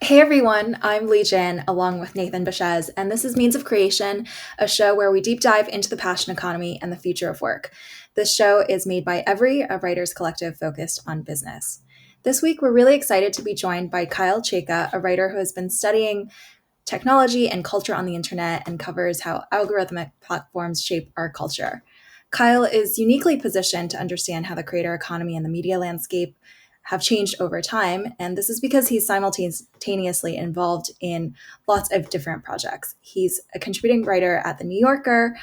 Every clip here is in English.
Hey everyone, I'm Lee Jin along with Nathan Bashez, and this is Means of Creation, a show where we deep dive into the passion economy and the future of work. This show is made by Every, a writers collective focused on business. This week, we're really excited to be joined by Kyle Chayka, a writer who has been studying technology and culture on the internet and covers how algorithmic platforms shape our culture. Kyle is uniquely positioned to understand how the creator economy and the media landscape have changed over time, and this is because he's simultaneously involved in lots of different projects. He's a contributing writer at The New Yorker,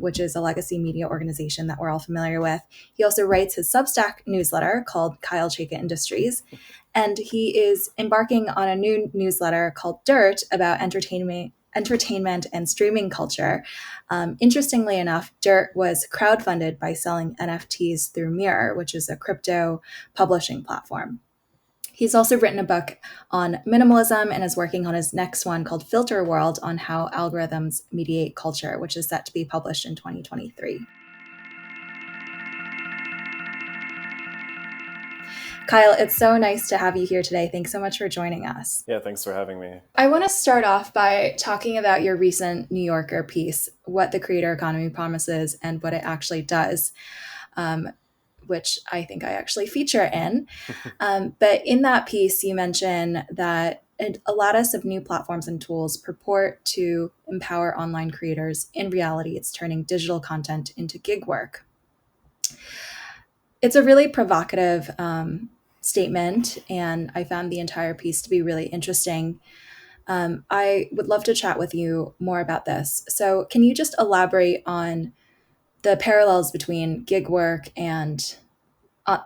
which is a legacy media organization that we're all familiar with. He also writes his Substack newsletter called Kyle Chayka Industries, and he is embarking on a new newsletter called Dirt about entertainment and streaming culture. Interestingly enough, Dirt was crowdfunded by selling NFTs through Mirror, which is a crypto publishing platform. He's also written a book on minimalism and is working on his next one called Filter World on how algorithms mediate culture, which is set to be published in 2023. Kyle, it's so nice to have you here today. Thanks so much for joining us. Yeah, thanks for having me. I want to start off by talking about your recent New Yorker piece, What the Creator Economy Promises and What It Actually Does, which I think I actually feature in. But in that piece, you mention that a lattice of new platforms and tools purport to empower online creators. In reality, it's turning digital content into gig work. It's a really provocative statement, and I found the entire piece to be really interesting. I would love to chat with you more about this. So, can you just elaborate on the parallels between gig work and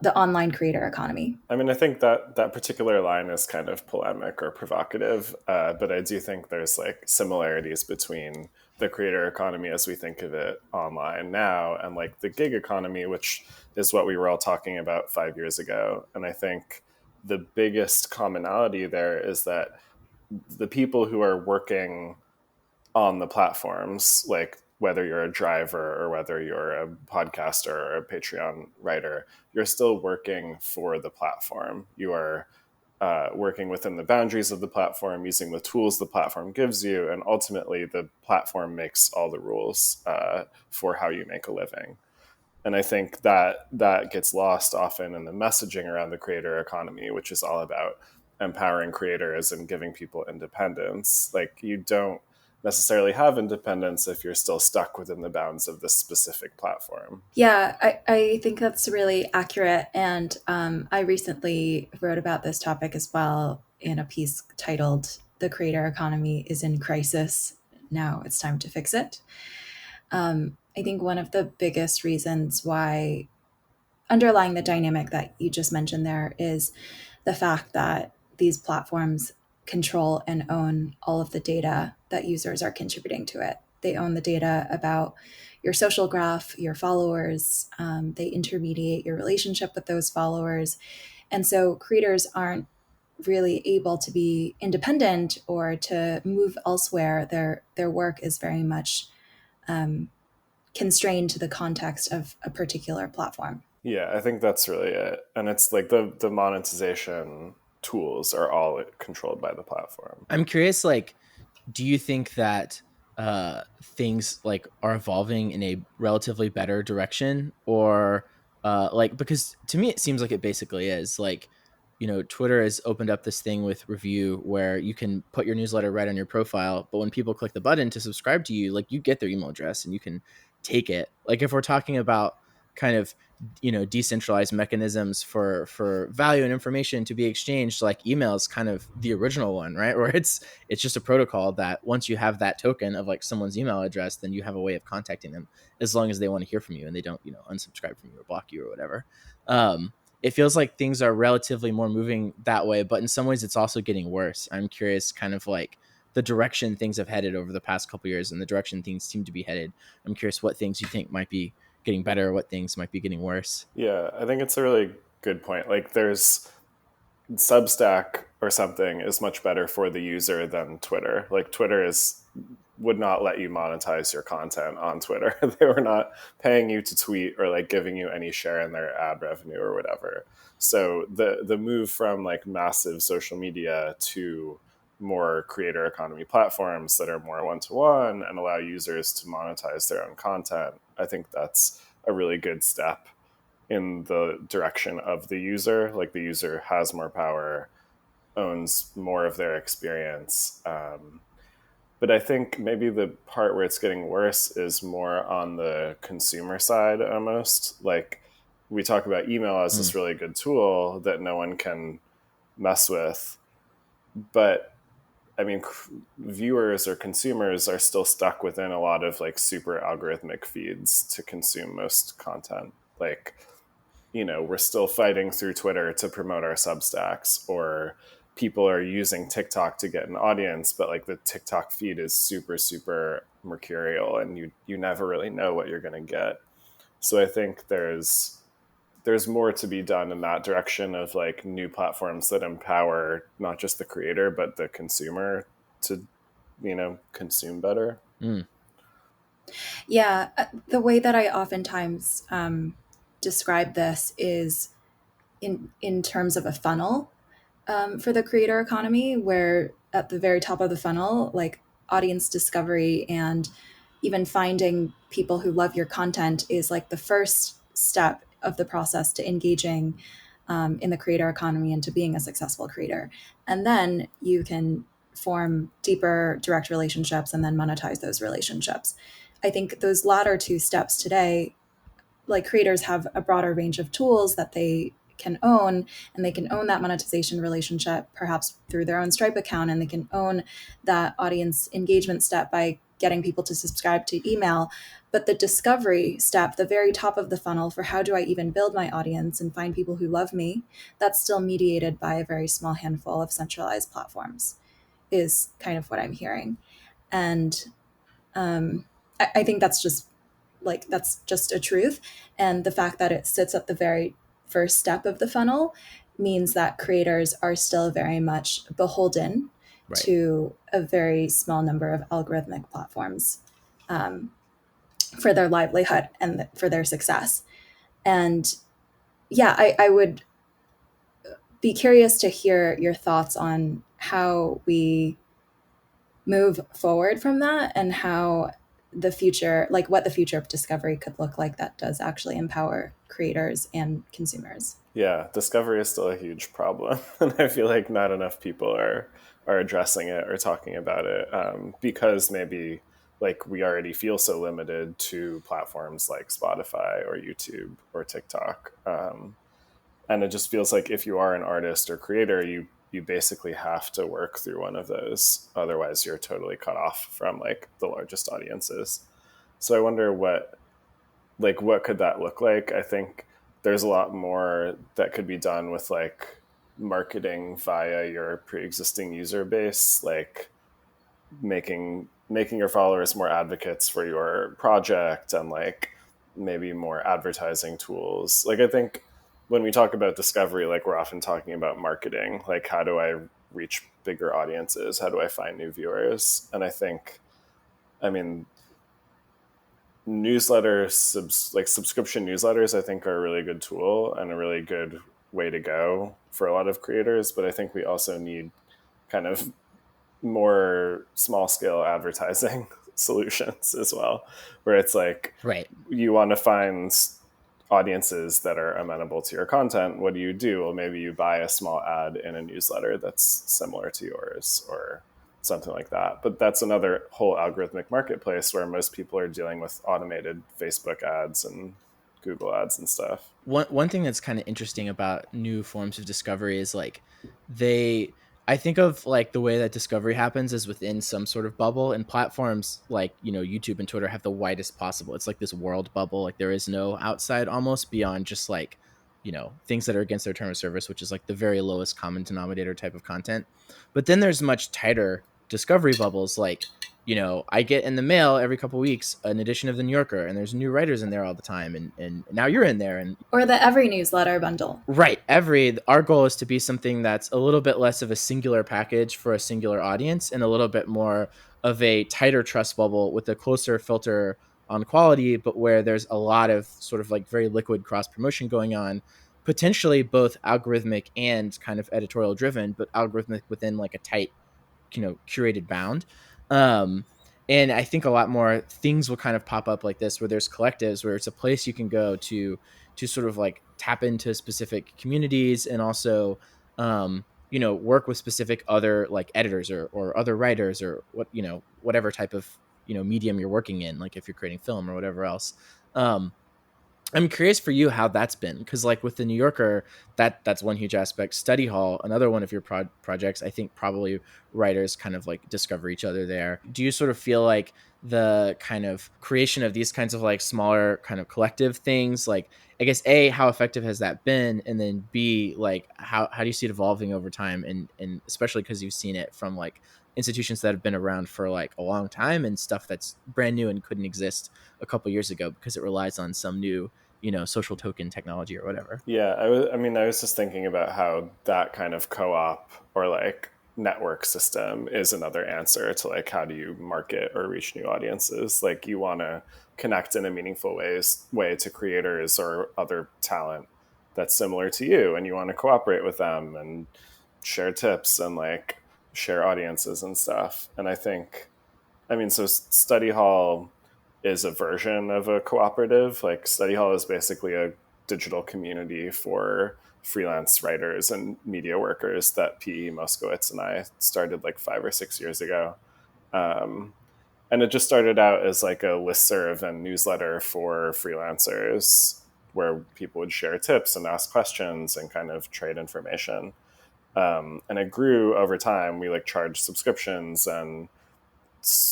the online creator economy? I mean, I think that particular line is kind of polemic or provocative, but I do think there's like similarities between the creator economy as we think of it online now and like the gig economy, which is what we were all talking about 5 years ago. And I think the biggest commonality there is that the people who are working on the platforms, like whether you're a driver or whether you're a podcaster or a Patreon writer, you're still working for the platform. You are working within the boundaries of the platform, using the tools the platform gives you, and ultimately the platform makes all the rules for how you make a living. And I think that gets lost often in the messaging around the creator economy, which is all about empowering creators and giving people independence. Like, you don't necessarily have independence if you're still stuck within the bounds of this specific platform. Yeah, I think that's really accurate. And I recently wrote about this topic as well in a piece titled The Creator Economy is in Crisis. Now it's time to fix it. I think one of the biggest reasons why underlying the dynamic that you just mentioned there is the fact that these platforms control and own all of the data that users are contributing to it. They own the data about your social graph, your followers. They intermediate your relationship with those followers. And so creators aren't really able to be independent or to move elsewhere. Their work is very much constrained to the context of a particular platform. Yeah, I think that's really it. And it's like the monetization tools are all controlled by the platform. I'm curious, like, do you think that things like are evolving in a relatively better direction, or like, because to me it seems like it basically is. Like, Twitter has opened up this thing with review where you can put your newsletter right on your profile, but when people click the button to subscribe to you, like, you get their email address and you can take it. Like, if we're talking about kind of decentralized mechanisms for value and information to be exchanged, like, email is kind of the original one, right? Where it's just a protocol that once you have that token of like someone's email address, then you have a way of contacting them as long as they want to hear from you and they don't unsubscribe from you or block you or whatever. It feels like things are relatively more moving that way, but in some ways it's also getting worse. I'm curious kind of like the direction things have headed over the past couple of years and the direction things seem to be headed. I'm curious what things you think might be getting better, what things might be getting worse. Yeah, I think it's a really good point. Like, there's Substack or something is much better for the user than Twitter. Like, Twitter is would not let you monetize your content on Twitter. They were not paying you to tweet or like giving you any share in their ad revenue or whatever. So the move from like massive social media to more creator economy platforms that are more one-to-one and allow users to monetize their own content, I think that's a really good step in the direction of the user. Like the user has more power, owns more of their experience. But I think maybe the part where it's getting worse is more on the consumer side almost. Like we talk about email as this really good tool that no one can mess with. But I mean, viewers or consumers are still stuck within a lot of like super algorithmic feeds to consume most content. Like, you know, we're still fighting through Twitter to promote our Substacks, or people are using TikTok to get an audience, but like the TikTok feed is super, super mercurial and you never really know what you're going to get. So I think there's more to be done in that direction of like new platforms that empower not just the creator, but the consumer to, you know, consume better. Yeah, the way that I oftentimes describe this is in terms of a funnel for the creator economy, where at the very top of the funnel, like audience discovery and even finding people who love your content is like the first step of the process to engaging in the creator economy and to being a successful creator. And then you can form deeper direct relationships and then monetize those relationships. I think those latter two steps today, like creators have a broader range of tools that they can own, and they can own that monetization relationship perhaps through their own Stripe account, and they can own that audience engagement step by getting people to subscribe to email. But the discovery step, the very top of the funnel for how do I even build my audience and find people who love me, that's still mediated by a very small handful of centralized platforms, is kind of what I'm hearing. And I think that's just a truth. And the fact that it sits at the very first step of the funnel means that creators are still very much beholden to a very small number of algorithmic platforms for their livelihood and for their success. And yeah, I would be curious to hear your thoughts on how we move forward from that and how the future, like what the future of discovery could look like that does actually empower creators and consumers. Yeah, discovery is still a huge problem. And I feel like not enough people are addressing it or talking about it because maybe like we already feel so limited to platforms like Spotify or YouTube or TikTok. And it just feels like if you are an artist or creator, you basically have to work through one of those. Otherwise, you're totally cut off from like the largest audiences. So I wonder what could that look like? I think there's a lot more that could be done with like marketing via your pre-existing user base, like making your followers more advocates for your project and like maybe more advertising tools. Like I think when we talk about discovery, like we're often talking about marketing, like how do I reach bigger audiences? How do I find new viewers? And I think, I mean, newsletters, like subscription newsletters, I think are a really good tool and a really good way to go for a lot of creators. But I think we also need kind of more small scale advertising solutions as well, where it's like, you want to find audiences that are amenable to your content. What do? Well, maybe you buy a small ad in a newsletter that's similar to yours or something like that. But that's another whole algorithmic marketplace where most people are dealing with automated Facebook ads and Google ads and stuff. One thing that's kind of interesting about new forms of discovery is like I think of like the way that discovery happens is within some sort of bubble, and platforms like, you know, YouTube and Twitter have the widest possible. It's like this world bubble. Like there is no outside almost beyond just like, you know, things that are against their term of service, which is like the very lowest common denominator type of content. But then there's much tighter discovery bubbles. Like, I get in the mail every couple of weeks an edition of the New Yorker, and there's new writers in there all the time, and now you're in there, and or the Every newsletter bundle. right. Our goal is to be something that's a little bit less of a singular package for a singular audience and a little bit more of a tighter trust bubble with a closer filter on quality, but where there's a lot of sort of like very liquid cross promotion going on, potentially both algorithmic and kind of editorial driven, but algorithmic within like a tight, curated bound. Um, and I think a lot more things will kind of pop up like this, where there's collectives, where it's a place you can go to sort of like tap into specific communities and also, work with specific other like editors or other writers or whatever type of, medium you're working in, like if you're creating film or whatever else. I'm curious for you how that's been, because like with the New Yorker, that's one huge aspect. Study hall, another one of your projects. I think probably writers kind of like discover each other there. Do you sort of feel like the kind of creation of these kinds of like smaller kind of collective things, like I guess A, how effective has that been, and then B, like how do you see it evolving over time, and especially because you've seen it from like institutions that have been around for like a long time and stuff that's brand new and couldn't exist a couple years ago because it relies on some new social token technology or whatever. Yeah, I was just thinking about how that kind of co-op or like network system is another answer to like how do you market or reach new audiences. Like you want to connect in a meaningful way to creators or other talent that's similar to you, and you want to cooperate with them and share tips and like share audiences and stuff. And I think, so study hall is a version of a cooperative. Like study hall is basically a digital community for freelance writers and media workers that P. Moskowitz and I started like 5 or 6 years ago. And it just started out as like a listserv and newsletter for freelancers where people would share tips and ask questions and kind of trade information. And it grew over time. We like charged subscriptions and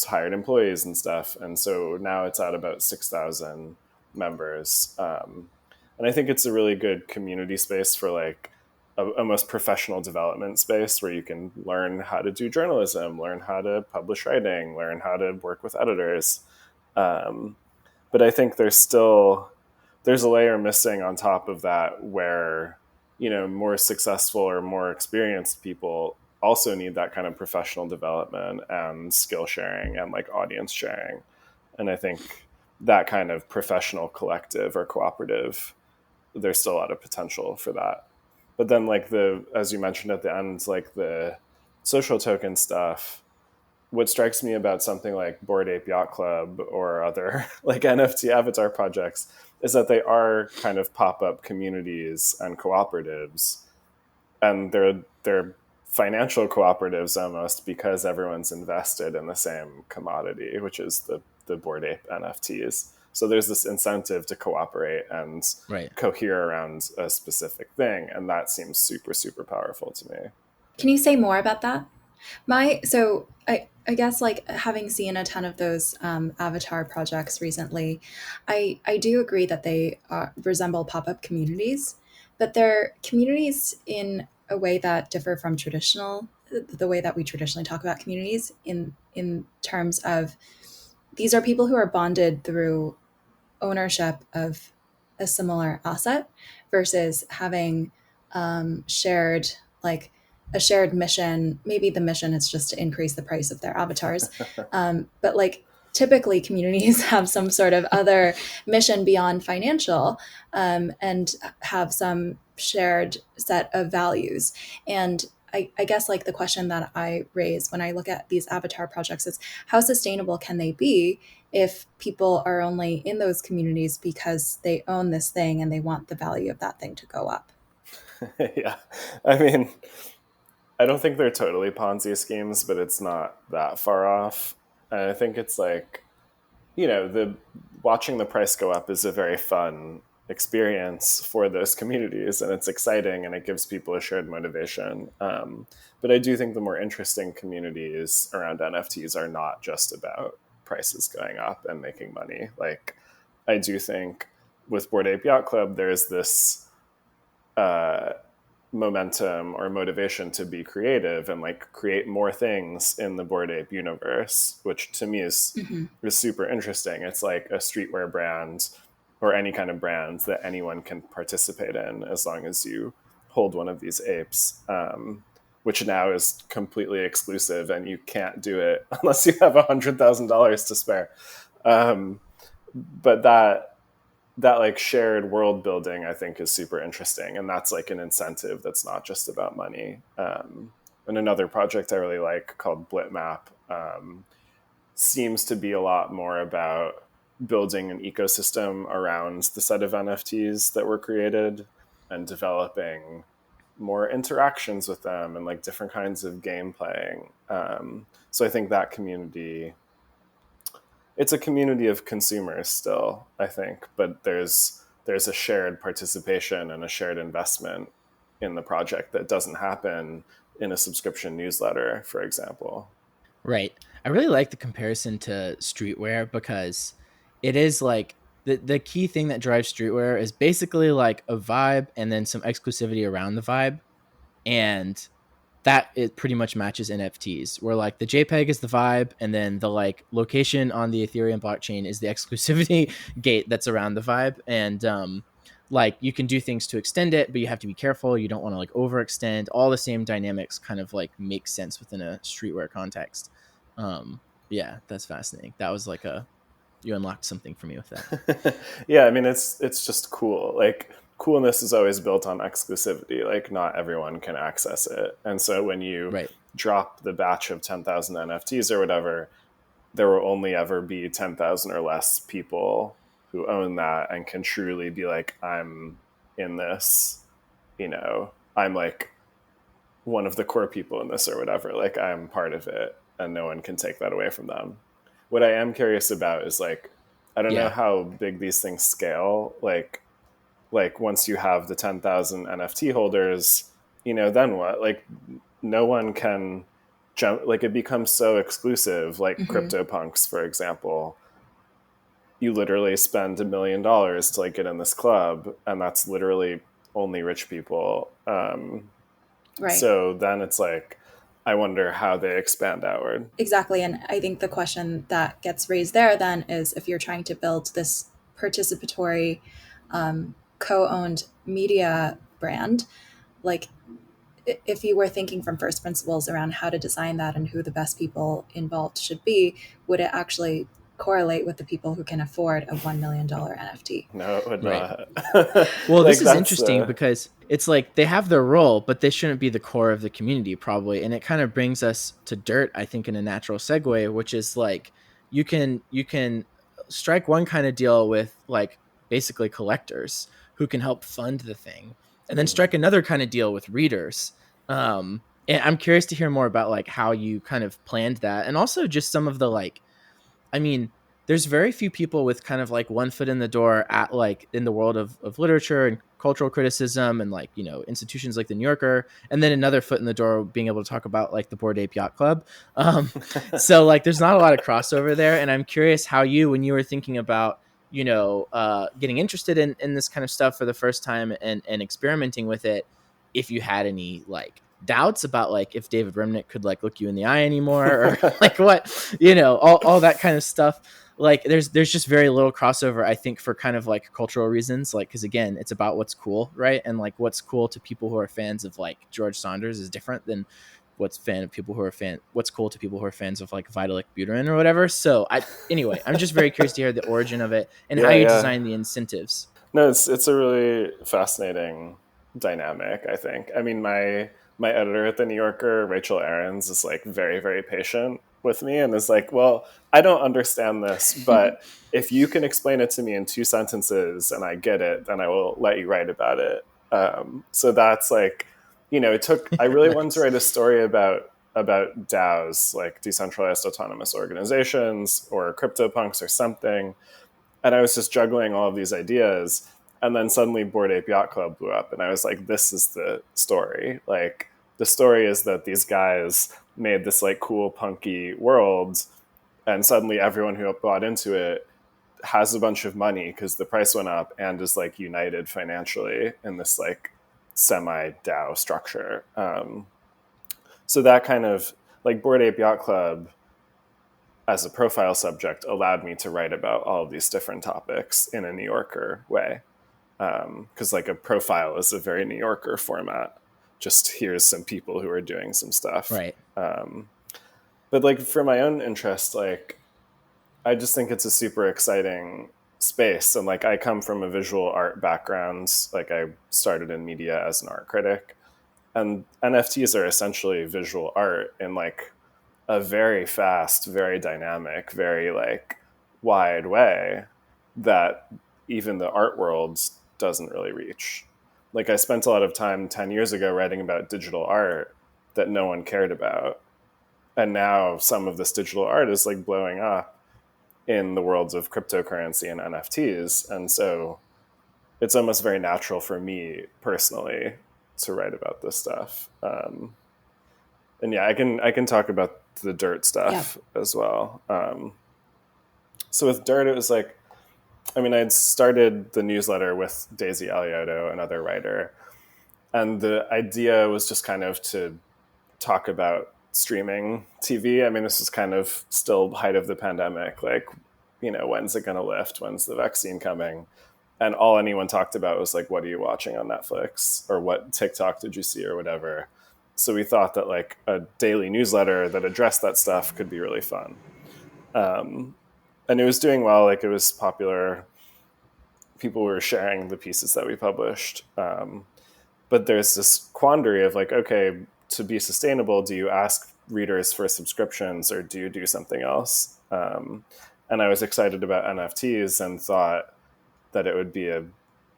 hired employees and stuff. And so now it's at about 6,000 members. And I think it's a really good community space for like a most professional development space where you can learn how to do journalism, learn how to publish writing, learn how to work with editors. But I think there's a layer missing on top of that where, more successful or more experienced people also need that kind of professional development and skill sharing and like audience sharing. And I think that kind of professional collective or cooperative, there's still a lot of potential for that. But then like as you mentioned at the end, like the social token stuff, what strikes me about something like Bored Ape Yacht Club or other like NFT avatar projects is that they are kind of pop-up communities and cooperatives, and they're financial cooperatives almost because everyone's invested in the same commodity, which is the Bored Ape NFTs. So there's this incentive to cooperate and cohere around a specific thing, and that seems super, super powerful to me. Can you say more about that? I guess like having seen a ton of those avatar projects recently, I do agree that they resemble pop-up communities, but they're communities in a way that differ from the way that we traditionally talk about communities in terms of these are people who are bonded through ownership of a similar asset versus having shared like a shared mission. Maybe the mission is just to increase the price of their avatars. But like typically communities have some sort of other mission beyond financial, and have some shared set of values. And I guess like the question that I raise when I look at these avatar projects is how sustainable can they be if people are only in those communities because they own this thing and they want the value of that thing to go up? Yeah. I don't think they're totally Ponzi schemes, but it's not that far off. And I think it's like, the watching the price go up is a very fun experience for those communities, and it's exciting and it gives people a shared motivation. But I do think the more interesting communities around NFTs are not just about prices going up and making money. Like I do think with Bored Ape Yacht Club, there's this momentum or motivation to be creative and like create more things in the Bored Ape universe, which to me is super interesting. It's like a streetwear brand or any kind of brand that anyone can participate in as long as you hold one of these apes, which now is completely exclusive and you can't do it unless you have $100,000 to spare. But that like shared world building, I think, is super interesting. And that's like an incentive that's not just about money. And another project I really like called Blitmap seems to be a lot more about building an ecosystem around the set of NFTs that were created and developing more interactions with them and like different kinds of game playing. So I think that community, it's a community of consumers still, I think, but there's a shared participation and a shared investment in the project that doesn't happen in a subscription newsletter, for example. Right. I really like the comparison to streetwear because it is like the key thing that drives streetwear is basically like a vibe and then some exclusivity around the vibe. And that it pretty much matches NFTs, where like the JPEG is the vibe, and then the like location on the Ethereum blockchain is the exclusivity gate that's around the vibe. And like you can do things to extend it, but you have to be careful. You don't want to like overextend. All the same dynamics kind of like make sense within a streetwear context. Yeah, that's fascinating. That was like you unlocked something for me with that. Yeah, I mean, it's just cool. Like coolness is always built on exclusivity. Like not everyone can access it. And so when you drop the batch of 10,000 NFTs or whatever, there will only ever be 10,000 or less people who own that and can truly be like, I'm in this, I'm like one of the core people in this or whatever. Like I'm part of it and no one can take that away from them. What I am curious about is like, I don't know how big these things scale. Like once you have the 10,000 NFT holders, then what? Like no one can jump, like it becomes so exclusive, like CryptoPunks, for example. You literally spend $1 million to like get in this club and that's literally only rich people. So then it's like, I wonder how they expand outward. Exactly. And I think the question that gets raised there then is if you're trying to build this participatory co-owned media brand, like if you were thinking from first principles around how to design that and who the best people involved should be, would it actually correlate with the people who can afford a $1 million NFT? No, it would not. Well, like, this is interesting because it's like they have their role, but they shouldn't be the core of the community probably. And it kind of brings us to dirt, I think, in a natural segue, which is like you can strike one kind of deal with like basically collectors who can help fund the thing, and then strike another kind of deal with readers. And I'm curious to hear more about like how you kind of planned that, and also just some of the like, I mean, there's very few people with kind of like one foot in the door at like in the world of literature and cultural criticism and like, institutions like the New Yorker, and then another foot in the door being able to talk about like the Bored Ape Yacht Club. So like there's not a lot of crossover there. And I'm curious how when you were thinking about, getting interested in this kind of stuff for the first time and experimenting with it, if you had any like doubts about like if David Remnick could like look you in the eye anymore or like what, all that kind of stuff. Like there's just very little crossover, I think, for kind of like cultural reasons, like because again it's about what's cool, right? And like what's cool to people who are fans of like George Saunders is different than what's cool to people who are fans of like Vitalik Buterin or whatever. So I'm just very curious to hear the origin of it and how you design the incentives. No, it's a really fascinating dynamic, I think. I mean, my editor at the New Yorker, Rachel Ahrens, is like very, very patient with me and is like, well, I don't understand this, but if you can explain it to me in 2 sentences and I get it, then I will let you write about it. So that's like, I really wanted to write a story about DAOs, like decentralized autonomous organizations or CryptoPunks or something. And I was just juggling all of these ideas. And then suddenly Bored Ape Yacht Club blew up. And I was like, this is the story. Like the story is that these guys made this like cool punky world. And suddenly everyone who bought into it has a bunch of money because the price went up and is like united financially in this like semi-DAO structure. So that kind of like Bored Ape Yacht Club as a profile subject allowed me to write about all of these different topics in a New Yorker way. Because like a profile is a very New Yorker format. Just here's some people who are doing some stuff. Right. But like for my own interest, like I just think it's a super exciting space. And like I come from a visual art background. Like I started in media as an art critic. And NFTs are essentially visual art in like a very fast, very dynamic, very like wide way that even the art world doesn't really reach. Like I spent a lot of time 10 years ago writing about digital art that no one cared about. And now some of this digital art is like blowing up in the worlds of cryptocurrency and NFTs. And so it's almost very natural for me personally to write about this stuff. And yeah, I can talk about the dirt stuff as well. So with dirt, it was like, I mean, I'd started the newsletter with Daisy Aliotto, another writer, and the idea was just kind of to talk about streaming TV. I mean, this is kind of still height of the pandemic. Like, you know, when's it going to lift? When's the vaccine coming? And all anyone talked about was like, what are you watching on Netflix? Or what TikTok did you see or whatever? So we thought that like a daily newsletter that addressed that stuff could be really fun. And it was doing well. Like it was popular. People were sharing the pieces that we published. But there's this quandary of like, okay, to be sustainable, do you ask readers for subscriptions or do you do something else? And I was excited about NFTs and thought that it would be a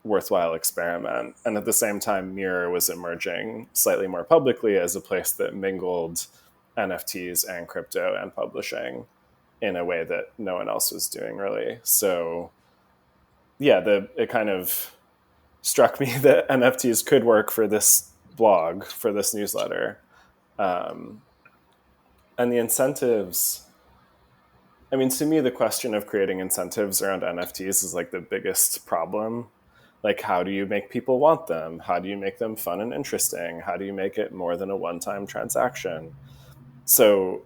worthwhile experiment. And at the same time, Mirror was emerging slightly more publicly as a place that mingled NFTs and crypto and publishing in a way that no one else was doing really. So yeah, it kind of struck me that NFTs could work for this blog, for this newsletter. And the incentives, I mean, to me, the question of creating incentives around NFTs is like the biggest problem. Like, how do you make people want them? How do you make them fun and interesting? How do you make it more than a one-time transaction? So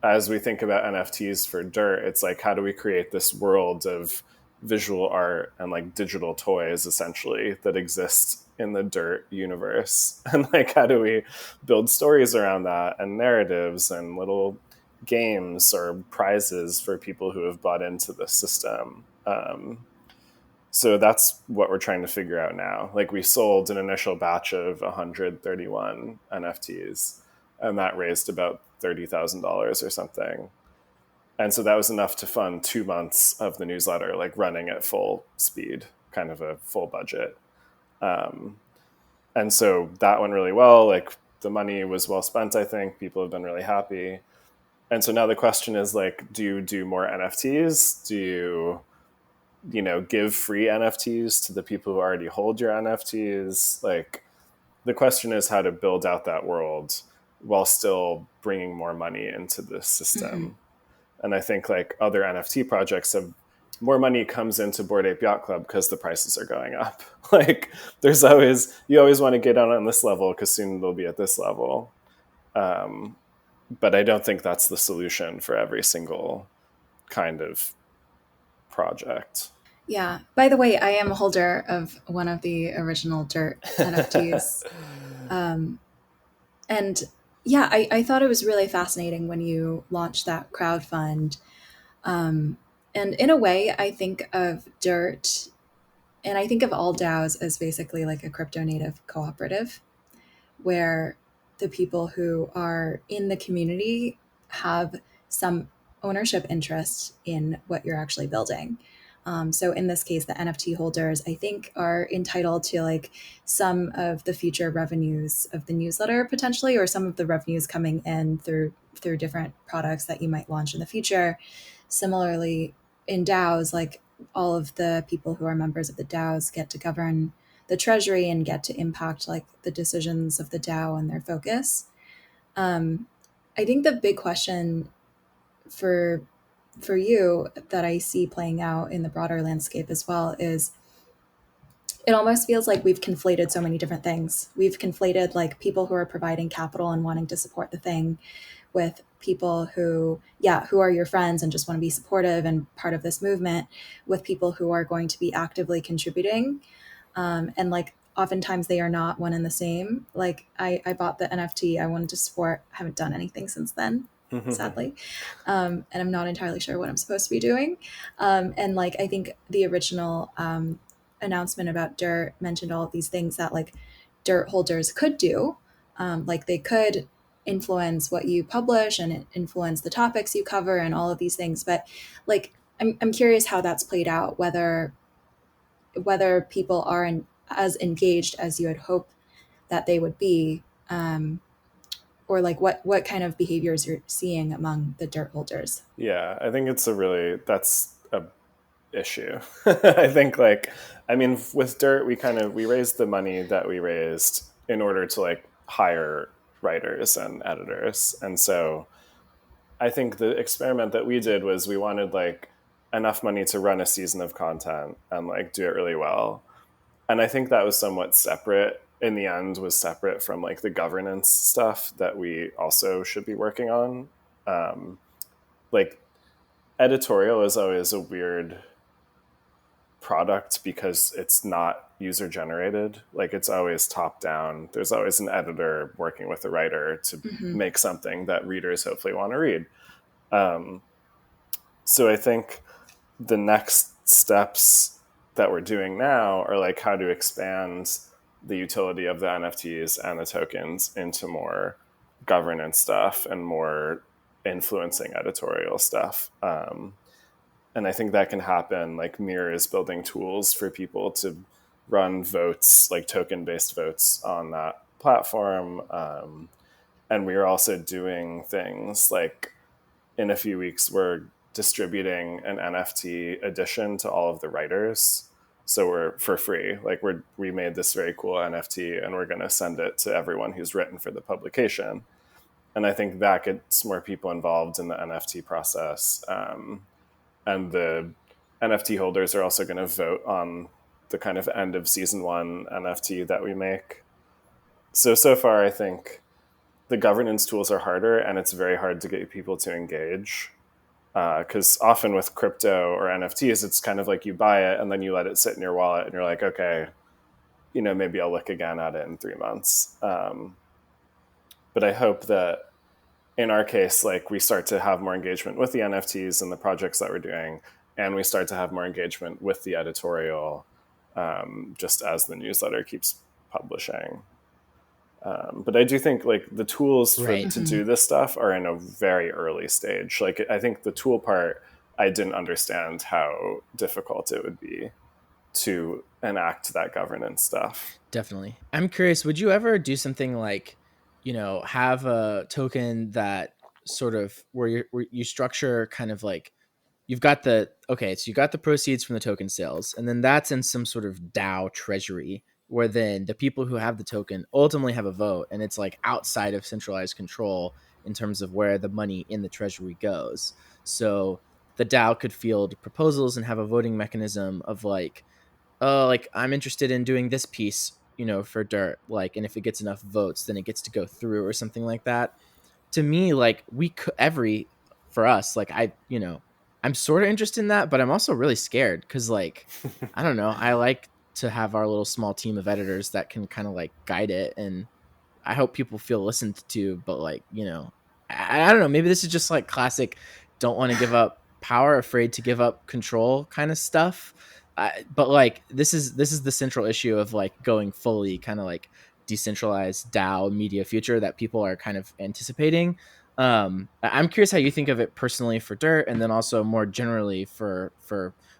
as we think about NFTs for Dirt, it's like, how do we create this world of visual art and like digital toys essentially that exist in the Dirt universe? And like, how do we build stories around that and narratives and little games or prizes for people who have bought into the system? So that's what we're trying to figure out now. Like we sold an initial batch of 131 NFTs and that raised about $30,000 or something. And so that was enough to fund 2 months of the newsletter, like running at full speed, kind of a full budget. And so that went really well. Like the money was well spent, I think. People have been really happy. And so now the question is like, do you do more NFTs? Do you know, give free NFTs to the people who already hold your NFTs? Like the question is how to build out that world while still bringing more money into the system. Mm-hmm. And I think like other NFT projects have more money comes into Bored Ape Yacht Club because the prices are going up. Like there's always, you always want to get on this level because soon they'll be at this level. But I don't think that's the solution for every single kind of project. Yeah. By the way, I am a holder of one of the original Dirt NFTs. And yeah, I thought it was really fascinating when you launched that crowdfund. And in a way, I think of Dirt and I think of all DAOs as basically like a crypto native cooperative where the people who are in the community have some ownership interest in what you're actually building. So in this case, the NFT holders, I think, are entitled to like some of the future revenues of the newsletter potentially, or some of the revenues coming in through different products that you might launch in the future. Similarly, in DAOs, like all of the people who are members of the DAOs get to govern the treasury and get to impact like the decisions of the DAO and their focus. I think the big question for you that I see playing out in the broader landscape as well is it almost feels like we've conflated so many different things. We've conflated like people who are providing capital and wanting to support the thing with people who, yeah, who are your friends and just want to be supportive and part of this movement, with people who are going to be actively contributing. And like oftentimes they are not one and the same. Like I bought the NFT I wanted to support. I haven't done anything since then, sadly. And I'm not entirely sure what I'm supposed to be doing. And like I think the original announcement about Dirt mentioned all of these things that like Dirt holders could do. Like they could influence what you publish and influence the topics you cover and all of these things. But like I'm curious how that's played out, whether people are as engaged as you had hoped that they would be, or like what kind of behaviors you're seeing among the Dirt holders. Yeah, I think that's a issue. I think like, I mean, with Dirt, we raised the money that we raised in order to like hire writers and editors. And so I think the experiment that we did was we wanted like enough money to run a season of content and like do it really well. And I think that was somewhat separate in the end, was separate from like the governance stuff that we also should be working on. Like editorial is always a weird product because it's not user generated. Like it's always top down. There's always an editor working with a writer to make something that readers hopefully want to read. So I think the next steps that we're doing now are like how to expand the utility of the NFTs and the tokens into more governance stuff and more influencing editorial stuff. And I think that can happen. Like Mirror is building tools for people to run votes, like token-based votes on that platform. And we are also doing things like in a few weeks, we're distributing an NFT edition to all of the writers. So we're for free. Like we made this very cool NFT and we're going to send it to everyone who's written for the publication. And I think that gets more people involved in the NFT process. And the NFT holders are also going to vote on the kind of end of season 1 NFT that we make. So far, I think the governance tools are harder and it's very hard to get people to engage. Because often with crypto or NFTs, it's kind of like you buy it and then you let it sit in your wallet and you're like, okay, maybe I'll look again at it in 3 months. But I hope that in our case, like we start to have more engagement with the NFTs and the projects that we're doing, and we start to have more engagement with the editorial, just as the newsletter keeps publishing. But I do think like the tools to do this stuff are in a very early stage. Like I think the tool part, I didn't understand how difficult it would be to enact that governance stuff. Definitely. I'm curious, would you ever do something like, have a token that sort of where you structure kind of like you got the proceeds from the token sales, and then that's in some sort of DAO treasury where then the people who have the token ultimately have a vote, and it's like outside of centralized control in terms of where the money in the treasury goes. So the DAO could field proposals and have a voting mechanism of like, oh, like I'm interested in doing this piece, for Dirt, like, and if it gets enough votes, then it gets to go through or something like that. To me, like for us, like I'm sort of interested in that, but I'm also really scared because like, I don't know, I like to have our little small team of editors that can kind of like guide it. And I hope people feel listened to, but like, I don't know, maybe this is just like classic, don't want to give up power, afraid to give up control kind of stuff. But like, this is the central issue of like going fully kind of like decentralized DAO media future that people are kind of anticipating. I'm curious how you think of it personally for Dirt, and then also more generally for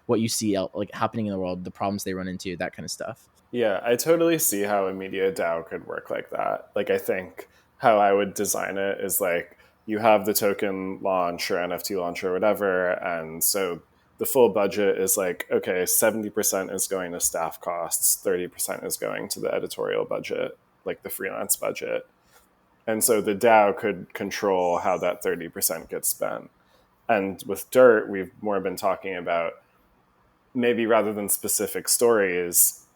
what you see like happening in the world, the problems they run into, that kind of stuff. Yeah, I totally see how a media DAO could work like that. Like I think how I would design it is like you have the token launch or NFT launch or whatever, and so the full budget is like, okay, 70% is going to staff costs, 30% is going to the editorial budget, like the freelance budget. And so the DAO could control how that 30% gets spent. And with Dirt, we've more been talking about maybe rather than specific stories,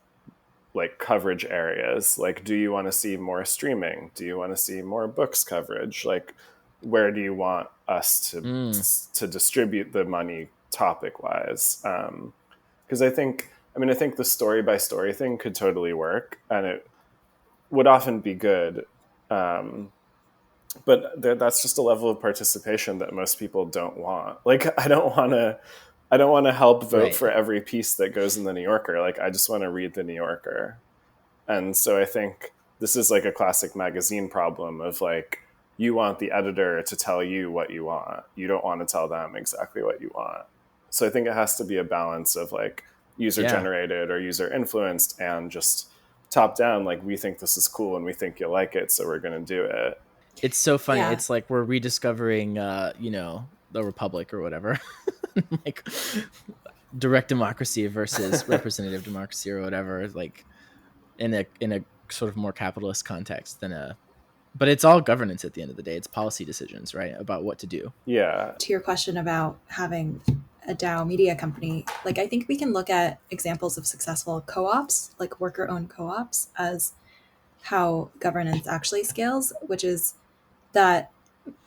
like coverage areas. Like, do you want to see more streaming? Do you want to see more books coverage? Like, where do you want us to distribute the money topic wise? Because I think the story by story thing could totally work, and it would often be good. But that's just a level of participation that most people don't want. Like, I don't want to help vote Right. for every piece that goes in the New Yorker. Like, I just want to read the New Yorker. And so I think this is like a classic magazine problem of like, you want the editor to tell you what you want. You don't want to tell them exactly what you want. So I think it has to be a balance of like user generated or user influenced and just top down. Like, we think this is cool and we think you'll like it, so we're going to do it. It's so funny. Yeah. It's like we're rediscovering, the Republic or whatever, like direct democracy versus representative democracy or whatever. Like in a sort of more capitalist context but it's all governance at the end of the day. It's policy decisions, right, about what to do. Yeah. To your question about having a DAO media company, like I think we can look at examples of successful co-ops, like worker-owned co-ops, as how governance actually scales, which is that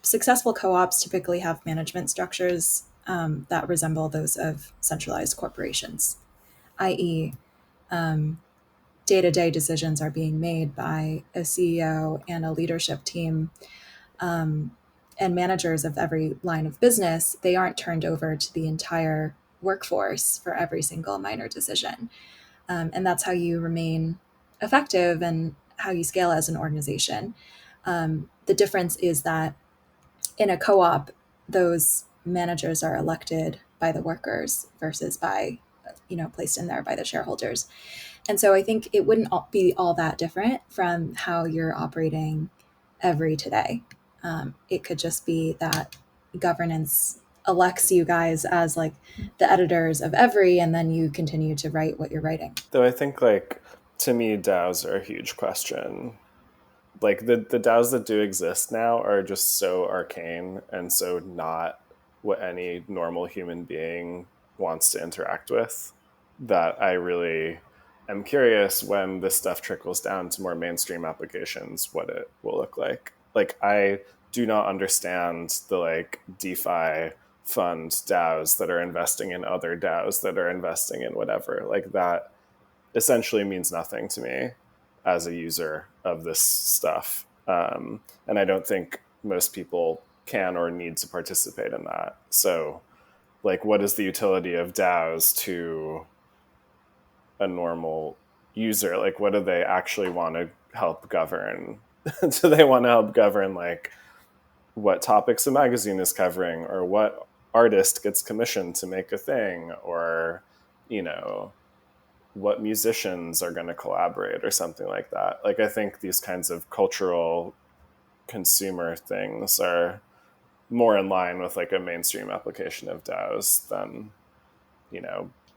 successful co-ops typically have management structures that resemble those of centralized corporations, i.e., day-to-day decisions are being made by a CEO and a leadership team, and managers of every line of business. They aren't turned over to the entire workforce for every single minor decision. And that's how you remain effective and how you scale as an organization. The difference is that in a co-op, those managers are elected by the workers versus by, placed in there by the shareholders. And so I think it wouldn't be all that different from how you're operating every today. It could just be that governance elects you guys as like the editors of every, and then you continue to write what you're writing. Though I think, like, to me, DAOs are a huge question. Like, the DAOs that do exist now are just so arcane and so not what any normal human being wants to interact with, that I really am curious when this stuff trickles down to more mainstream applications, what it will look like. Like, I do not understand the like DeFi fund DAOs that are investing in other DAOs that are investing in whatever. Like, that essentially means nothing to me as a user of this stuff. And I don't think most people can or need to participate in that. So, like, what is the utility of DAOs to a normal user? Like, what do they actually want to help govern? Do they want to help govern, like, what topics a magazine is covering, or what artist gets commissioned to make a thing, or, what musicians are going to collaborate or something like that? Like, I think these kinds of cultural consumer things are more in line with like a mainstream application of DAOs than,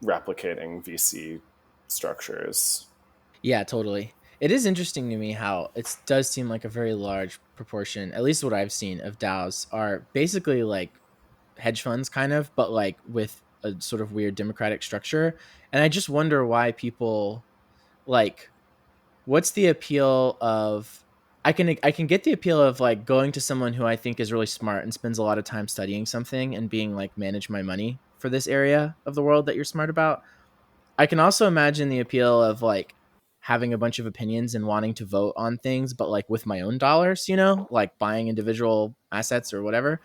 replicating VC structures. Yeah, totally. It is interesting to me how it does seem like a very large proportion, at least what I've seen, of DAOs are basically like hedge funds kind of, but like with a sort of weird democratic structure. And I just wonder why people like, what's the appeal of, I can get the appeal of like going to someone who I think is really smart and spends a lot of time studying something and being like, manage my money for this area of the world that you're smart about. I can also imagine the appeal of like having a bunch of opinions and wanting to vote on things, but like with my own dollars, like buying individual assets or whatever.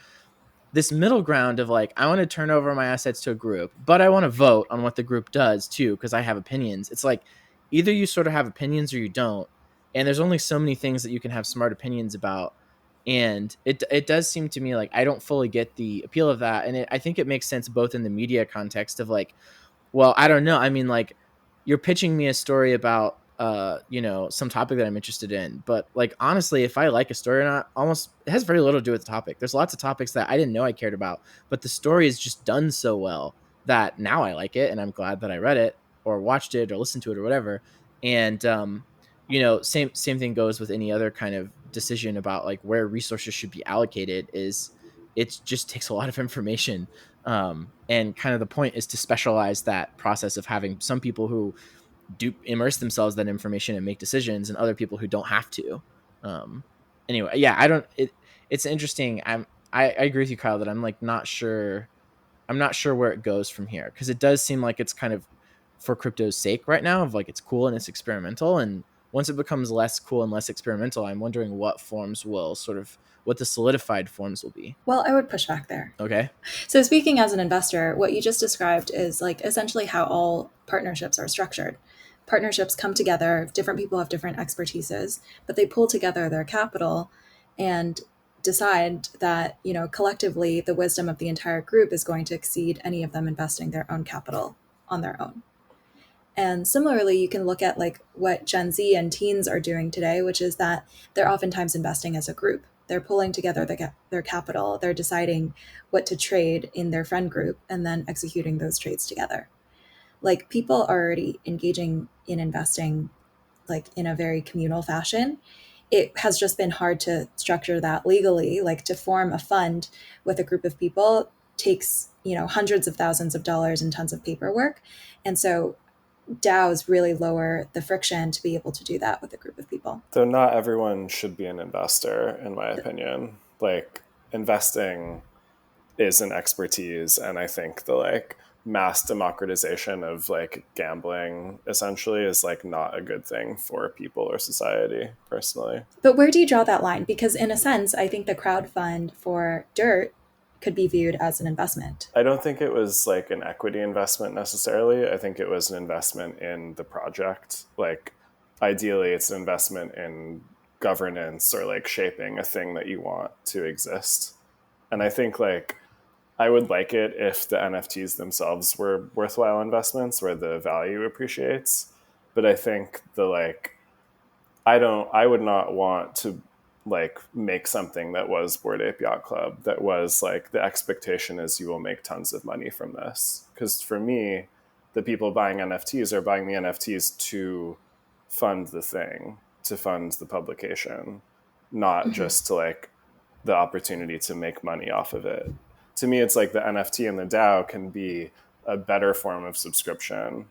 This middle ground of like, I want to turn over my assets to a group, but I want to vote on what the group does too, because I have opinions. It's like either you sort of have opinions or you don't. And there's only so many things that you can have smart opinions about. And it does seem to me like I don't fully get the appeal of that. And I think it makes sense both in the media context of like, well, I don't know. I mean, like, you're pitching me a story about some topic that I'm interested in, but like honestly, if I like a story or not, almost it has very little to do with the topic. There's lots of topics that I didn't know I cared about, but the story is just done so well that now I like it and I'm glad that I read it or watched it or listened to it or whatever. And same thing goes with any other kind of decision about like where resources should be allocated. Is it just takes a lot of information, and kind of the point is to specialize that process of having some people who immerse themselves in that information and make decisions, and other people who don't have to. Anyway, yeah, it's interesting. I agree with you, Kyle, that I'm like not sure where it goes from here, because it does seem like it's kind of for crypto's sake right now, of like it's cool and it's experimental, and once it becomes less cool and less experimental, I'm wondering what the solidified forms will be. Well, I would push back there. Okay. So speaking as an investor, what you just described is like essentially how all partnerships are structured. Partnerships come together, different people have different expertises, but they pull together their capital and decide that, collectively the wisdom of the entire group is going to exceed any of them investing their own capital on their own. And similarly, you can look at like what Gen Z and teens are doing today, which is that they're oftentimes investing as a group. They're pulling together their capital. They're deciding what to trade in their friend group and then executing those trades together. Like people are already engaging in investing like in a very communal fashion. It has just been hard to structure that legally. Like to form a fund with a group of people takes, hundreds of thousands of dollars and tons of paperwork. And so DAOs really lower the friction to be able to do that with a group of people. Though not everyone should be an investor, in my opinion. Like investing is an expertise, and I think the like mass democratization of like gambling essentially is like not a good thing for people or society, personally. But where do you draw that line? Because in a sense, I think the crowd fund for dirt could be viewed as an investment. I don't think it was like an equity investment necessarily. I think it was an investment in the project. Like ideally it's an investment in governance or like shaping a thing that you want to exist. And I think like I would like it if the NFTs themselves were worthwhile investments where the value appreciates. But I think I would not want to like make something that was Bored Ape Yacht Club, that was like the expectation is you will make tons of money from this. Because for me, the people buying NFTs are buying the NFTs to fund the thing, to fund the publication, not just to like the opportunity to make money off of it. To me, it's like the NFT and the DAO can be a better form of subscription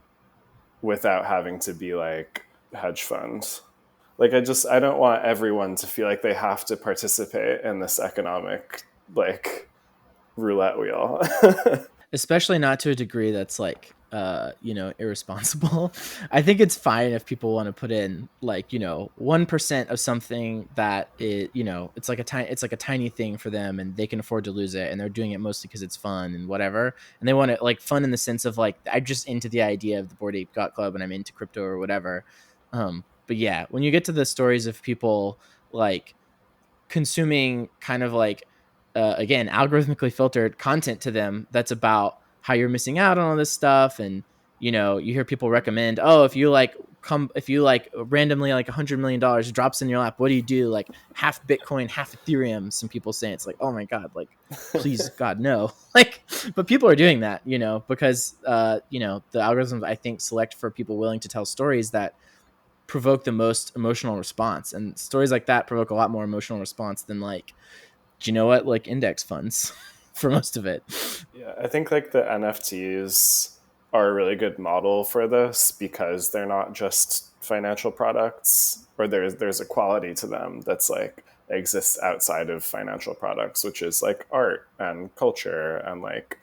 without having to be like hedge funds. Like I don't want everyone to feel like they have to participate in this economic like roulette wheel. Especially not to a degree that's like irresponsible. I think it's fine if people want to put in like 1% of something that it's like a tiny thing for them, and they can afford to lose it, and they're doing it mostly because it's fun and whatever, and they want it like fun in the sense of like I'm just into the idea of the Bored Ape Yacht Club and I'm into crypto or whatever. But yeah, when you get to the stories of people like consuming kind of like again algorithmically filtered content to them that's about how you're missing out on all this stuff, and you hear people recommend, oh, if you like randomly like $100 million drops in your lap, what do you do? Like half Bitcoin, half Ethereum. Some people say, it's like, oh my god, like please God no. Like, but people are doing that because the algorithms I think select for people willing to tell stories that provoke the most emotional response, and stories like that provoke a lot more emotional response than like, do you know what, like index funds for most of it. Yeah, I think like the NFTs are a really good model for this because they're not just financial products, or there's a quality to them that's like exists outside of financial products, which is like art and culture and like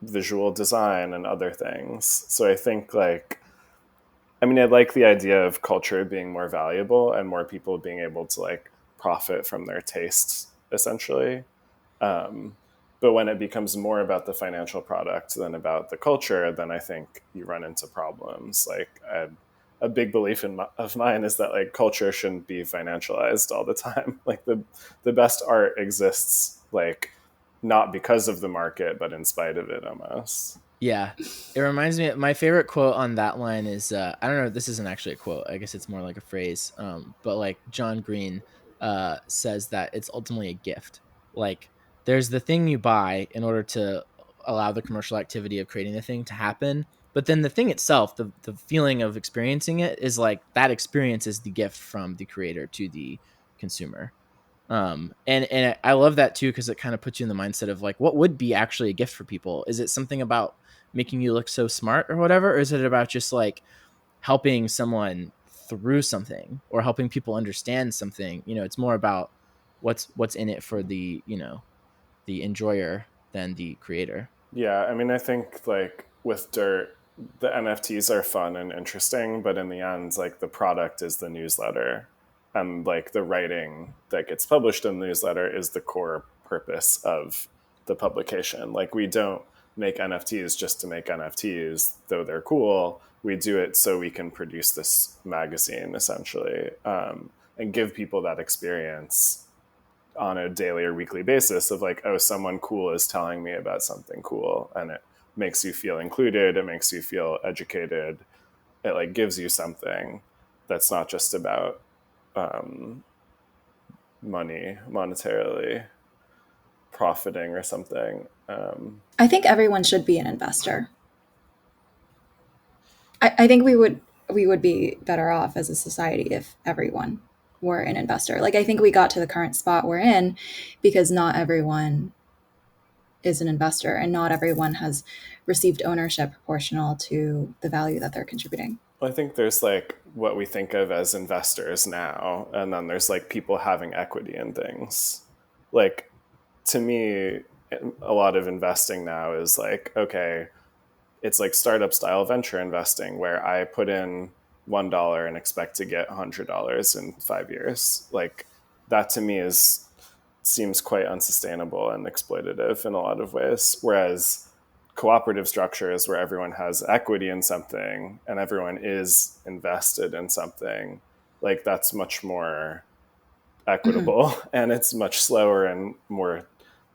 visual design and other things. So I think like I like the idea of culture being more valuable and more people being able to like profit from their tastes, essentially. But when it becomes more about the financial product than about the culture, then I think you run into problems. Like a big belief of mine is that like culture shouldn't be financialized all the time. Like the best art exists like not because of the market, but in spite of it almost. Yeah, it reminds me. My favorite quote on that line is I don't know. This isn't actually a quote. I guess it's more like a phrase. But like John Green says that it's ultimately a gift. Like there's the thing you buy in order to allow the commercial activity of creating the thing to happen. But then the thing itself, the feeling of experiencing it, is like that experience is the gift from the creator to the consumer. And I love that too, because it kind of puts you in the mindset of like, what would be actually a gift for people? Is it something about making you look so smart or whatever? Or is it about just like helping someone through something or helping people understand something. It's more about what's in it for the, the enjoyer than the creator. Yeah, I mean, I think like with Dirt, the NFTs are fun and interesting, but in the end, like the product is the newsletter, and like the writing that gets published in the newsletter is the core purpose of the publication. Like we don't make NFTs just to make NFTs, though they're cool. We do it so we can produce this magazine essentially, and give people that experience on a daily or weekly basis of like, oh, someone cool is telling me about something cool, and it makes you feel included, it makes you feel educated, it like gives you something that's not just about money, monetarily profiting or something. I think everyone should be an investor. I think we would be better off as a society if everyone were an investor. Like I think we got to the current spot we're in because not everyone is an investor and not everyone has received ownership proportional to the value that they're contributing. I think there's like what we think of as investors now, and then there's like people having equity in things. Like to me, a lot of investing now is like, okay, it's like startup style venture investing where I put in $1 and expect to get $100 in 5 years. Like that to me seems quite unsustainable and exploitative in a lot of ways. Whereas cooperative structures where everyone has equity in something and everyone is invested in something, like that's much more equitable and it's much slower and more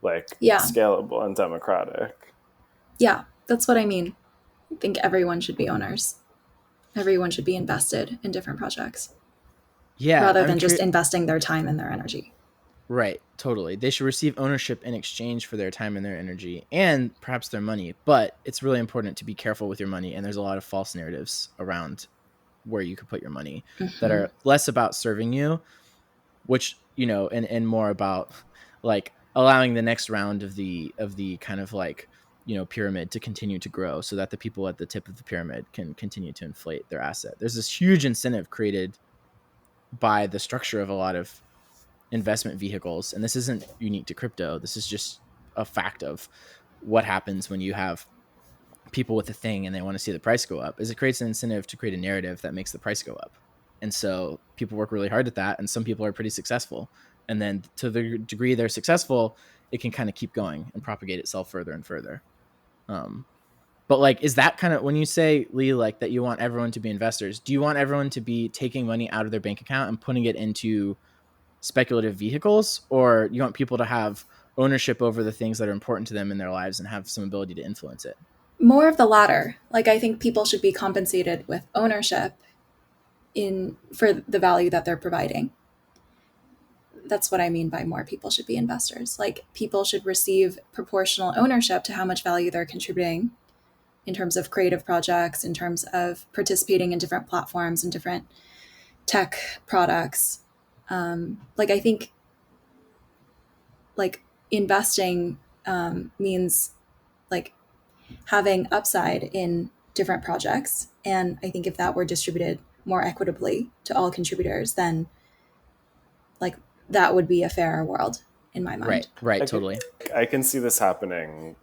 like scalable and democratic. Yeah, that's what I mean. I think everyone should be owners. Everyone should be invested in different projects. Yeah. Rather than just investing their time and their energy. Right, totally. They should receive ownership in exchange for their time and their energy and perhaps their money. But it's really important to be careful with your money. And there's a lot of false narratives around where you could put your money that are less about serving you, which, and more about like allowing the next round of the kind of like, pyramid to continue to grow so that the people at the tip of the pyramid can continue to inflate their asset. There's this huge incentive created by the structure of a lot of investment vehicles, and this isn't unique to crypto. This is just a fact of what happens when you have people with a thing and they want to see the price go up, is it creates an incentive to create a narrative that makes the price go up. And so people work really hard at that, and some people are pretty successful, and then to the degree they're successful, it can kind of keep going and propagate itself further and further. But like, is that kind of, when you say, Lee, like that you want everyone to be investors, do you want everyone to be taking money out of their bank account and putting it into speculative vehicles, or you want people to have ownership over the things that are important to them in their lives and have some ability to influence it? More of the latter. Like I think people should be compensated with ownership for the value that they're providing. That's what I mean by more people should be investors. Like people should receive proportional ownership to how much value they're contributing in terms of creative projects, in terms of participating in different platforms and different tech products. Like I think like investing means like having upside in different projects. And I think if that were distributed more equitably to all contributors, then like that would be a fairer world in my mind. Right, totally. I can see this happening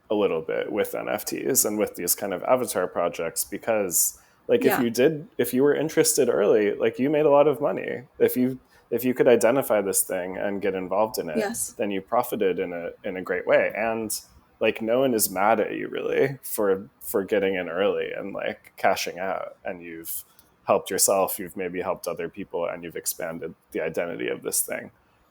a little bit with NFTs and with these kind of avatar projects, because like if you were interested early, like you made a lot of money. If you could identify this thing and get involved in it, then you profited in a great way. And like no one is mad at you really for getting in early and like cashing out, and you've helped yourself, you've maybe helped other people, and you've expanded the identity of this thing.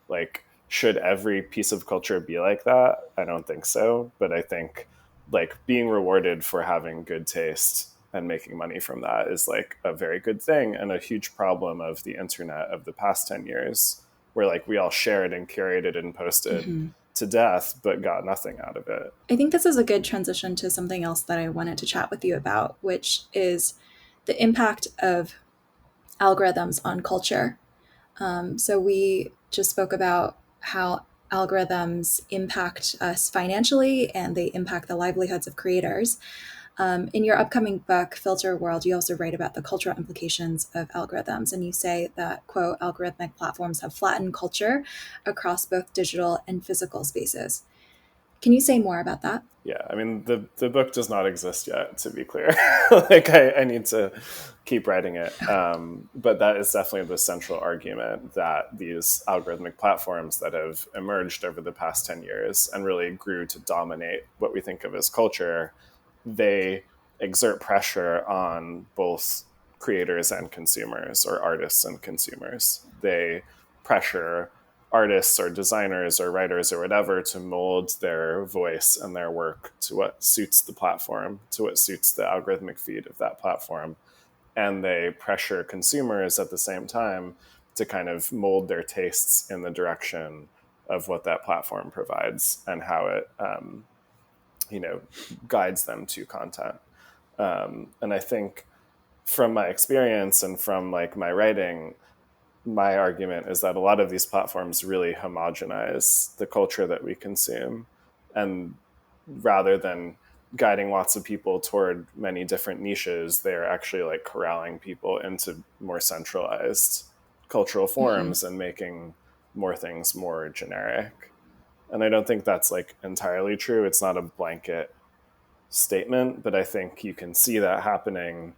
Like, should every piece of culture be like that? I don't think so. But I think like being rewarded for having good taste and making money from that is like a very good thing, and a huge problem of the internet of the past 10 years, where like we all shared and curated and posted to death, but got nothing out of it. I think this is a good transition to something else that I wanted to chat with you about, which is the impact of algorithms on culture. So we just spoke about how algorithms impact us financially and they impact the livelihoods of creators. In your upcoming book, Filter World, you also write about the cultural implications of algorithms. And you say that, quote, algorithmic platforms have flattened culture across both digital and physical spaces. Can you say more about that? Yeah, I mean, the book does not exist yet, to be clear. Like, I need to keep writing it. But that is definitely the central argument, that these algorithmic platforms that have emerged over the past 10 years and really grew to dominate what we think of as culture, they exert pressure on both creators and consumers, or artists and consumers. They pressure artists or designers or writers or whatever to mold their voice and their work to what suits the platform, to what suits the algorithmic feed of that platform. And they pressure consumers at the same time to kind of mold their tastes in the direction of what that platform provides and how it, guides them to content. And I think from my experience and from like my writing, my argument is that a lot of these platforms really homogenize the culture that we consume. And rather than guiding lots of people toward many different niches, they're actually like corralling people into more centralized cultural forms and making more things more generic. And I don't think that's like entirely true. It's not a blanket statement, but I think you can see that happening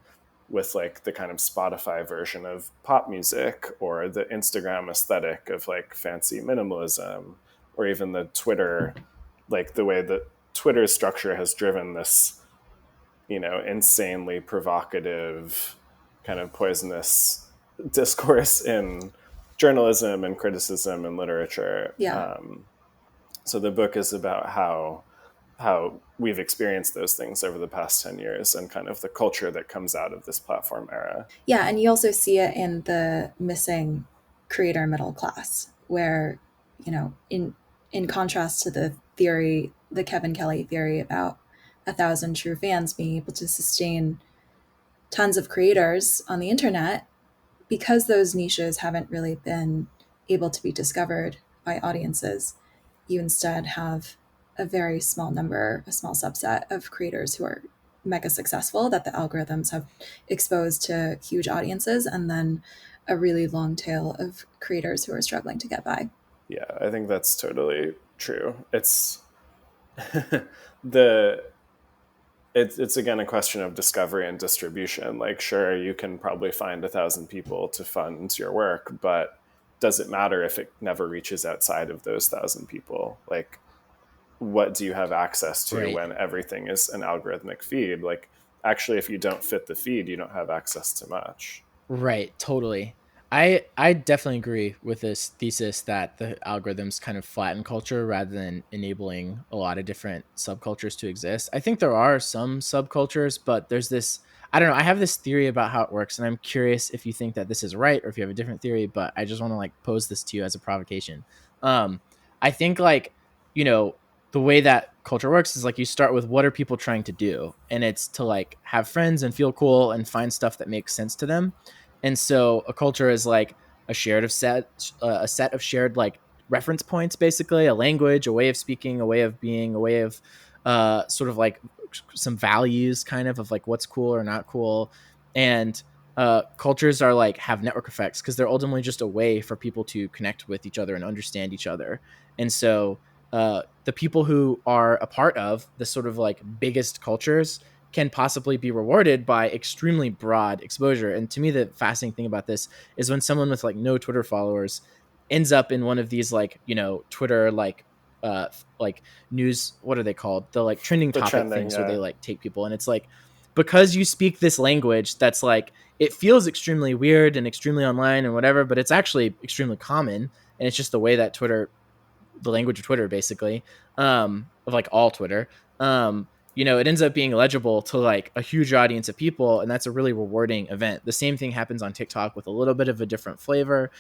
with like the kind of Spotify version of pop music, or the Instagram aesthetic of like fancy minimalism, or even the Twitter, like the way that Twitter's structure has driven this, insanely provocative, kind of poisonous discourse in journalism and criticism and literature. Yeah. So the book is about how we've experienced those things over the past 10 years and kind of the culture that comes out of this platform era. Yeah, and you also see it in the missing creator middle class, where, in contrast to the theory, the Kevin Kelly theory about 1,000 true fans being able to sustain tons of creators on the internet, because those niches haven't really been able to be discovered by audiences, you instead have a very small number, a small subset of creators who are mega successful that the algorithms have exposed to huge audiences, and then a really long tail of creators who are struggling to get by. Yeah, I think that's totally true. The it's again a question of discovery and distribution. Like, sure, you can probably find 1,000 people to fund your work, but does it matter if it never reaches outside of those 1,000 people? Like, what do you have access to Right. when everything is an algorithmic feed? Like, actually, if you don't fit the feed, you don't have access to much. Right, totally. I definitely agree with this thesis that the algorithms kind of flatten culture rather than enabling a lot of different subcultures to exist. I think there are some subcultures, but there's this, I don't know, I have this theory about how it works, and I'm curious if you think that this is right or if you have a different theory, but I just want to like pose this to you as a provocation. I think like, you know, the way that culture works is like you start with what are people trying to do, and it's to like have friends and feel cool and find stuff that makes sense to them. And so a culture is like a set of shared like reference points, basically a language, a way of speaking, a way of being, a way of sort of like some values kind of like what's cool or not cool. And cultures are like have network effects because they're ultimately just a way for people to connect with each other and understand each other. And so the people who are a part of the sort of like biggest cultures can possibly be rewarded by extremely broad exposure. And to me, the fascinating thing about this is when someone with like no Twitter followers ends up in one of these like, you know, Twitter like news, what are they called? The like trending The topic trending, things where yeah. they like take people, and it's like because you speak this language that's like it feels extremely weird and extremely online and whatever, but it's actually extremely common, and it's just the way that Twitter, the language of Twitter, basically, of like all Twitter, you know, it ends up being legible to like a huge audience of people, and that's a really rewarding event. The same thing happens on TikTok with a little bit of a different flavor.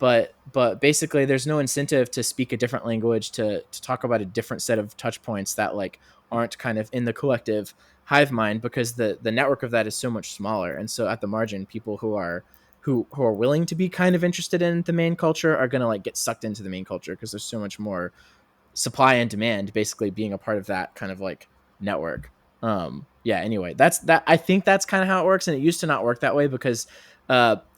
But basically there's no incentive to speak a different language, to talk about a different set of touch points that like aren't kind of in the collective hive mind, because the network of that is so much smaller. And so at the margin, people who are willing to be kind of interested in the main culture are going to like get sucked into the main culture because there's so much more supply and demand basically being a part of that kind of like network. Yeah, anyway, that's that. I think that's kind of how it works, and it used to not work that way because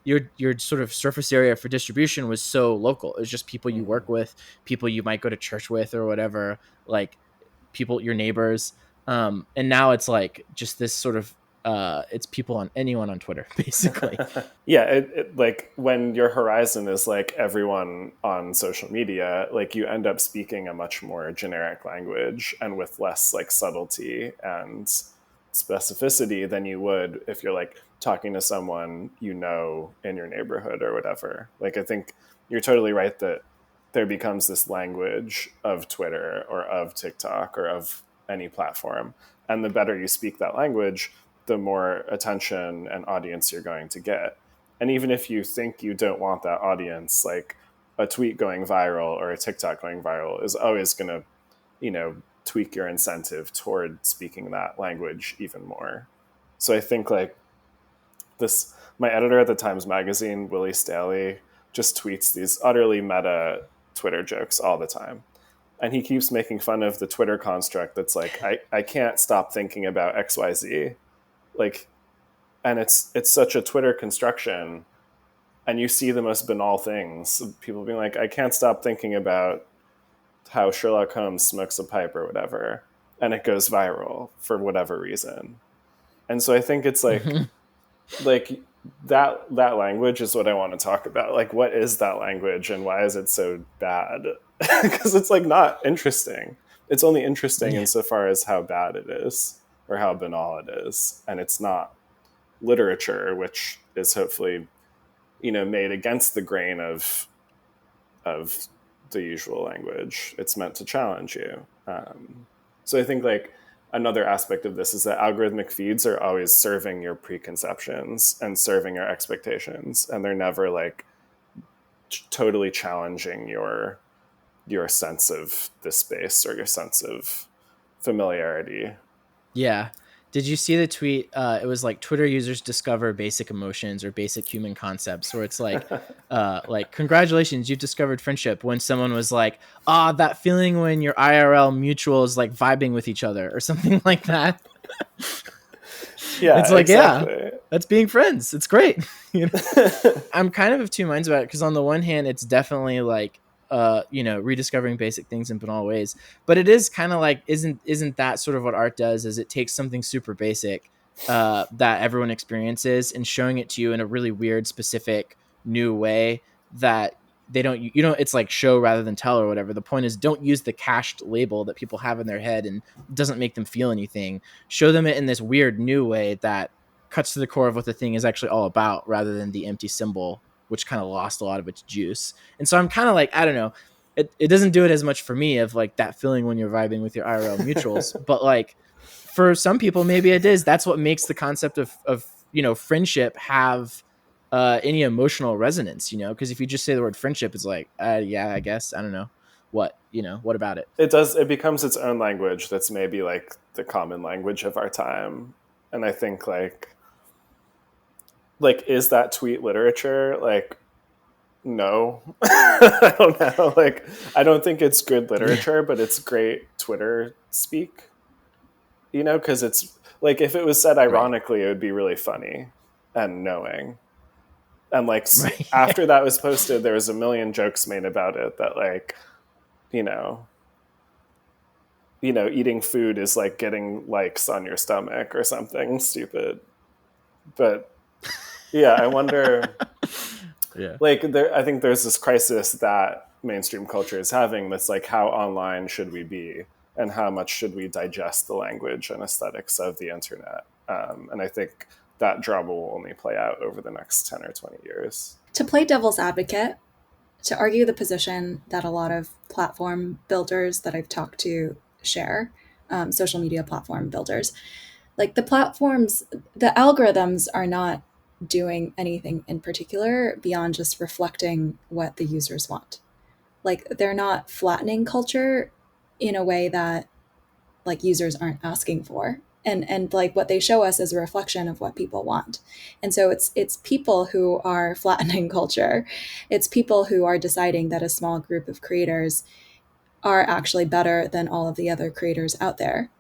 your sort of surface area for distribution was so local. It was just people you work with, people you might go to church with or whatever, like people, your neighbors. And now it's like just this sort of it's people on anyone on Twitter, basically. Yeah, like when your horizon is like everyone on social media, like you end up speaking a much more generic language and with less like subtlety and specificity than you would if you're like talking to someone you know in your neighborhood or whatever. Like I think you're totally right that there becomes this language of Twitter or of TikTok or of any platform. And the better you speak that language, the more attention and audience you're going to get. And even if you think you don't want that audience, like a tweet going viral or a TikTok going viral is always going to, tweak your incentive toward speaking that language even more. So I think like this, my editor at the Times Magazine, Willie Staley, just tweets these utterly meta Twitter jokes all the time. And he keeps making fun of the Twitter construct that's like, I can't stop thinking about XYZ. Like, and it's such a Twitter construction, and you see the most banal things, people being like, I can't stop thinking about how Sherlock Holmes smokes a pipe or whatever, and it goes viral for whatever reason. And so I think it's like like that language is what I want to talk about. Like, what is that language and why is it so bad? Because it's like not interesting. It's only interesting insofar as how bad it is or how banal it is, and it's not literature, which is hopefully made against the grain of the usual language. It's meant to challenge you. So I think like another aspect of this is that algorithmic feeds are always serving your preconceptions and serving your expectations, and they're never like totally challenging your sense of the space or your sense of familiarity. Yeah. Did you see the tweet? It was like Twitter users discover basic emotions or basic human concepts, where it's like congratulations, you've discovered friendship. When someone was like, that feeling when your IRL mutual is like vibing with each other or something like that. Yeah, it's like, exactly. yeah, that's being friends. It's great. I'm kind of two minds about it because on the one hand, it's definitely like, rediscovering basic things in banal ways, but it is kind of like, isn't that sort of what art does? Is it takes something super basic that everyone experiences and showing it to you in a really weird, specific, new way that they don't, it's like show rather than tell or whatever. The point is, don't use the cached label that people have in their head and doesn't make them feel anything. Show them it in this weird new way that cuts to the core of what the thing is actually all about, rather than the empty symbol, which kind of lost a lot of its juice. And so I'm kind of like, I don't know, it doesn't do it as much for me of like that feeling when you're vibing with your IRL mutuals, but like for some people, maybe it is. That's what makes the concept of friendship have any emotional resonance, because if you just say the word friendship, it's like, yeah, I guess, I don't know what about it. It becomes its own language that's maybe like the common language of our time. And I think like is that tweet literature? Like, no. I don't know. Like, I don't think it's good literature, but it's great Twitter speak, because it's like, if it was said ironically, It would be really funny and knowing. And like after that was posted, there was a million jokes made about it that like, eating food is like getting likes on your stomach or something stupid. But yeah, I wonder, I think there's this crisis that mainstream culture is having that's like, how online should we be and how much should we digest the language and aesthetics of the internet? And I think that drama will only play out over the next 10 or 20 years. To play devil's advocate, to argue the position that a lot of platform builders that I've talked to share, social media platform builders, like the platforms, the algorithms are not doing anything in particular beyond just reflecting what the users want. Like they're not flattening culture in a way that like users aren't asking for. And like what they show us is a reflection of what people want. And so it's people who are flattening culture. It's people who are deciding that a small group of creators are actually better than all of the other creators out there.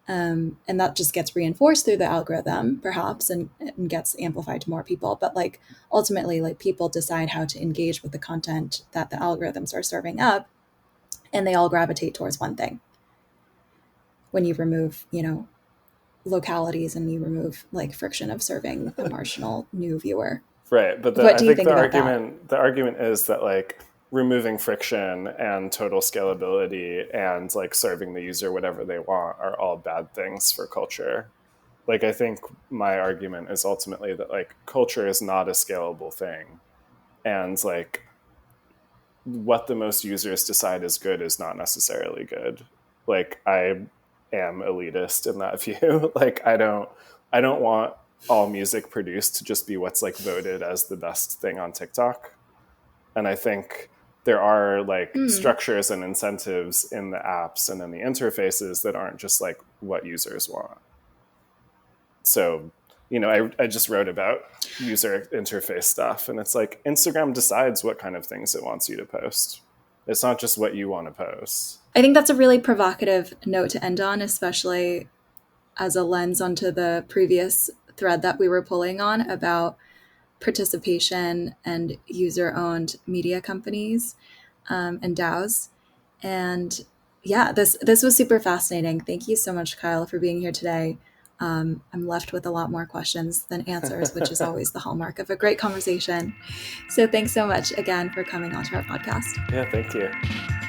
And that just gets reinforced through the algorithm, perhaps, and gets amplified to more people. But like ultimately, like people decide how to engage with the content that the algorithms are serving up, and they all gravitate towards one thing. When you remove, localities and you remove like friction of serving a marginal new viewer. Right, but What I do you think think about that? the argument is that like removing friction and total scalability and like serving the user whatever they want are all bad things for culture. Like I think my argument is ultimately that like culture is not a scalable thing, and like what the most users decide is good is not necessarily good. Like I am elitist in that view. Like I don't want all music produced to just be what's like voted as the best thing on TikTok. And I think there are like structures and incentives in the apps and in the interfaces that aren't just like what users want. So, I just wrote about user interface stuff, and it's like Instagram decides what kind of things it wants you to post. It's not just what you want to post. I think that's a really provocative note to end on, especially as a lens onto the previous thread that we were pulling on about participation and user-owned media companies and DAOs. And yeah, this was super fascinating. Thank you so much, Kyle, for being here today. I'm left with a lot more questions than answers, which is always the hallmark of a great conversation. So thanks so much again for coming onto our podcast. Yeah, thank you.